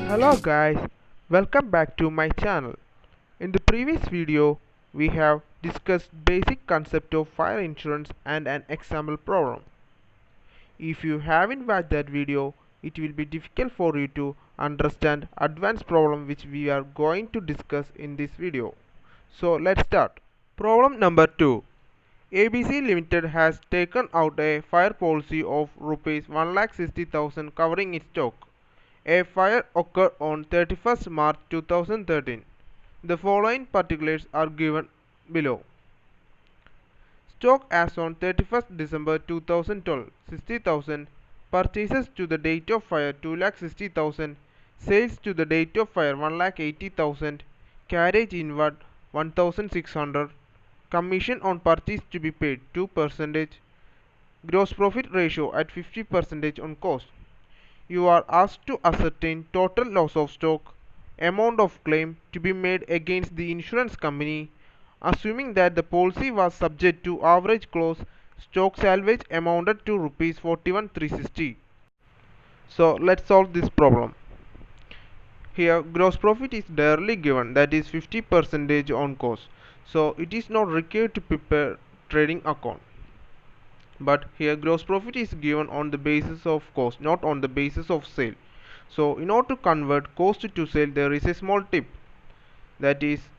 Hello guys, welcome back to my channel. In the previous video, we have discussed basic concept of fire insurance and an example problem. If you haven't watched that video, it will be difficult for you to understand advanced problem which we are going to discuss in this video. So let's start. Problem number 2. ABC Limited has taken out a fire policy of rupees 1,60,000 covering its stock. A fire occurred on 31st March 2013. The following particulars are given below. Stock as on 31st December 2012 60,000. Purchases to the date of fire 2,60,000. Sales to the date of fire 1,80,000. Carriage inward 1,600. Commission on purchase to be paid 2%. Gross profit ratio at 50% on cost. You are asked to ascertain total loss of stock, amount of claim to be made against the insurance company, assuming that the policy was subject to average clause. Stock salvage amounted to rupees 41,360. So let's solve this problem. Here gross profit is directly given, that is 50% on cost. So it is not required to prepare trading account. But here gross profit is given on the basis of cost, not on the basis of sale. So in order to convert cost to sale, there is a small tip, that is,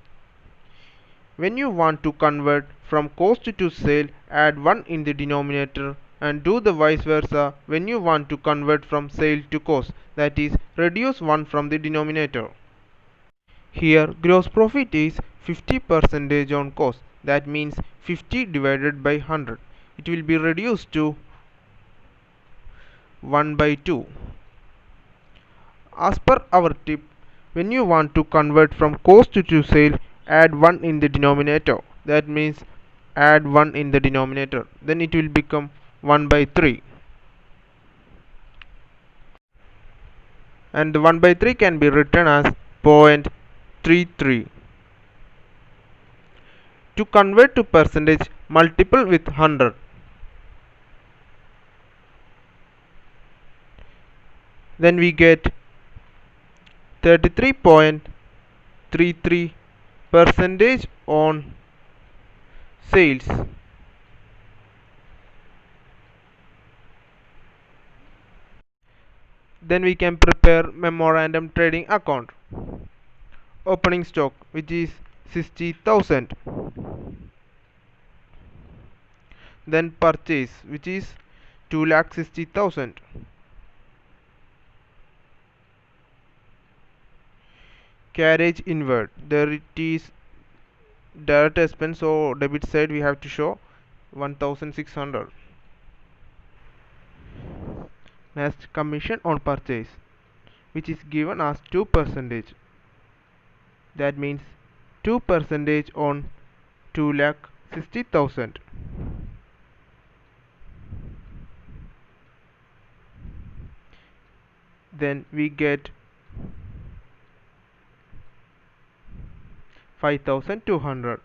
when you want to convert from cost to sale, add 1 in the denominator, and do the vice versa when you want to convert from sale to cost, that is, reduce 1 from the denominator. Here gross profit is 50% on cost, that means 50 divided by 100. It will be reduced to 1 by 2. As per our tip, when you want to convert from cost to sale, add 1 in the denominator. That means add 1 in the denominator. Then it will become 1 by 3. And the 1 by 3 can be written as 0.33. To convert to percentage, multiple with 100. Then we get 33.33 percentage on sales. Then we can prepare memorandum trading account. Opening stock, which is 60,000. Then purchase, which is 2,60,000. Carriage inward, there it is direct expense, so debit side we have to show 1,600. Next, commission on purchase, which is given as 2%. That means 2% on 2,60,000. Then we get 5,200.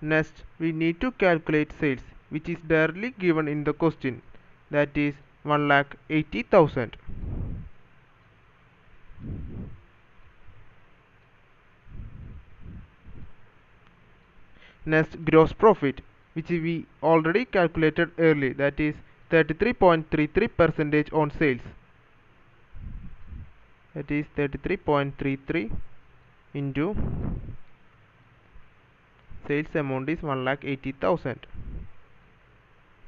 Next, we need to calculate sales, which is directly given in the question, that is 1,80,000. Next, gross profit, which we already calculated earlier, that is 33.33% on sales. That is 33.33 into sales amount is 1,80,000.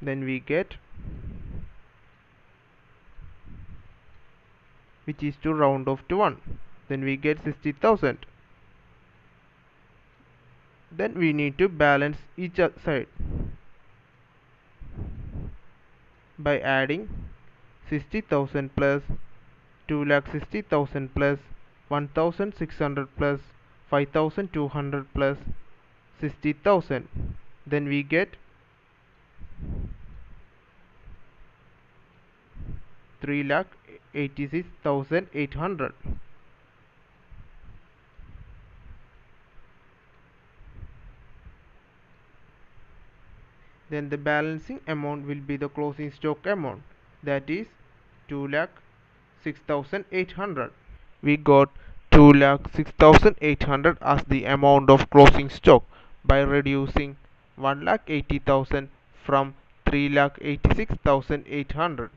Then we get, which is to round off to 1. Then we get 60,000. Then we need to balance each side by adding 60,000 plus 2,60,000 plus 1,600 plus 5,200 plus 60,000. Then we get 3,86,800. Then the balancing amount will be the closing stock amount, that is 2,06,800. We got 2,06,800 as the amount of closing stock by reducing 1,80,000 from 3,86,800.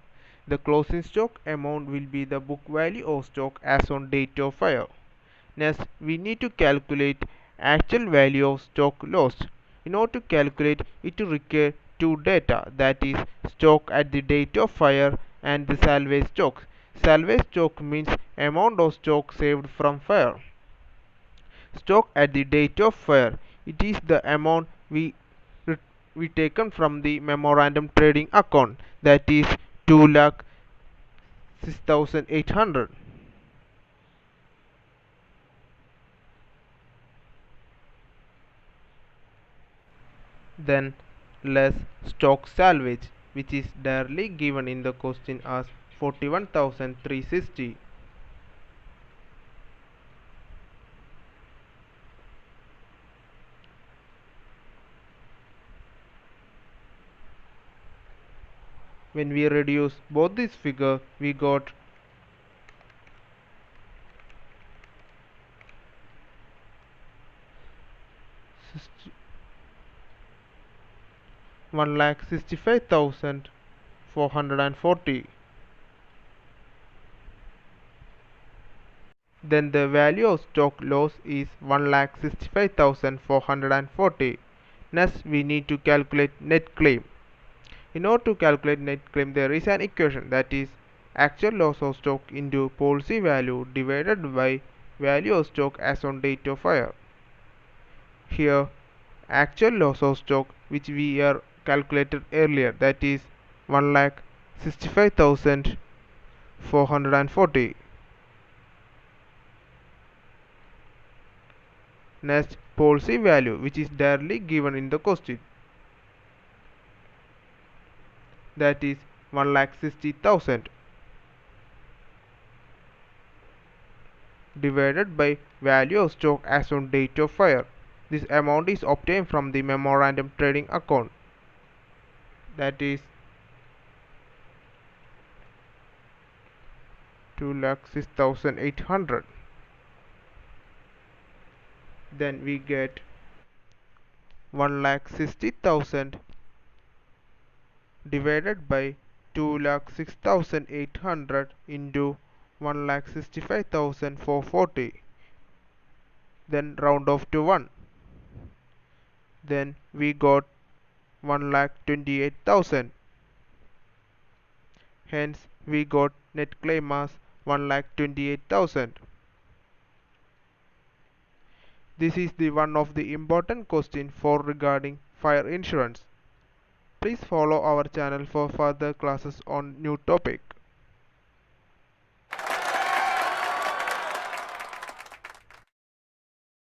The closing stock amount will be the book value of stock as on date of fire. Next, we need to calculate actual value of stock lost. In order to calculate it, require two data, that is stock at the date of fire and the salvage stock. Salvage stock means amount of stock saved from fire. Stock at the date of fire, it is the amount we taken from the memorandum trading account, that is 2,06,800. Then less stock salvage, which is directly given in the question as 41,360. When we reduce both these figures, we got 1,65,440. Then the value of stock loss is 1,65,440. Next, we need to calculate net claim. In order to calculate net claim, there is an equation, that is actual loss of stock into policy value divided by value of stock as on date of fire. Here, actual loss of stock, which we are calculated earlier, that is 1,65,440. Next, policy value, which is directly given in the question, that is 1,60,000 divided by value of stock as on date of fire. This amount is obtained from the memorandum trading account, that is 2,06,800. Then we get 1,60,000 divided by 2,06,800 into 1,65,440. Then round off to 1. Then we got 1,28,000. Hence we got net claim as 1,28,000. This is the one of the important question for regarding fire insurance. Please follow our channel for further classes on new topic.